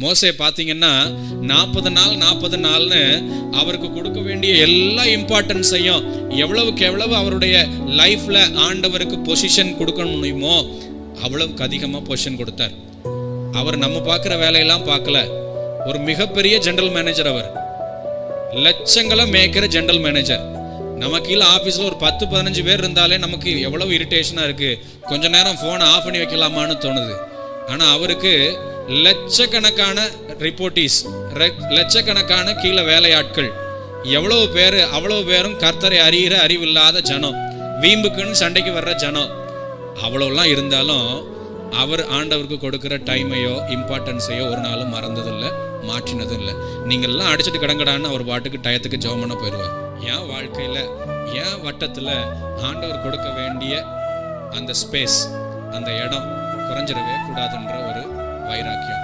மோசே பார்த்தீங்கன்னா 40 நாள்னு அவருக்கு கொடுக்க வேண்டிய எல்லா இம்பார்ட்டன்ஸையும் எவ்வளவுக்கு எவ்வளவு அவருடைய லைஃப்ல ஆண்டவருக்கு பொசிஷன் கொடுக்க முடியுமோ அவ்வளவுக்கு அதிகமாக பொசிஷன் கொடுத்தார். அவர் நம்ம பார்க்குற வேலையெல்லாம் பார்க்கல. ஒரு மிகப்பெரிய ஜெனரல் மேனேஜர், அவர் லட்சங்களை மேய்க்கிற ஜெனரல் மேனேஜர். நம்ம கீழே ஆஃபீஸில் ஒரு 10-15 பேர் இருந்தாலே நமக்கு எவ்வளவு இரிட்டேஷனாக இருக்குது, கொஞ்ச நேரம் ஃபோனை ஆஃப் பண்ணி வைக்கலாமான்னு தோணுது. ஆனால் அவருக்கு லட்சக்கணக்கான ரிப்போர்ட்டீஸ், லட்சக்கணக்கான கீழே வேலையாட்கள், எவ்வளவு பேர், அவ்வளவு பேரும் கர்த்தரை அறிகிற அறிவில்லாத ஜனம், வீம்புக்குன்னு சண்டைக்கு வர்ற ஜனம். அவ்வளோலாம் இருந்தாலும் அவர் ஆண்டவருக்கு கொடுக்குற டைமையோ இம்பார்ட்டன்ஸையோ ஒரு நாளும் மறந்ததில்லை, மாற்றினதும் இல்லை. நீங்கள்லாம் அடிச்சுட்டு கிடங்கடான்னு அவர் பாட்டுக்கு டயத்துக்கு ஜெபம் பண்ண போயிடுவார். என் வாழ்க்கையில் என் வட்டத்தில் ஆண்டவர் கொடுக்க வேண்டிய அந்த ஸ்பேஸ், அந்த இடம் குறைஞ்சிடவே கூடாதுன்ற ஒரு வைராக்கியம்.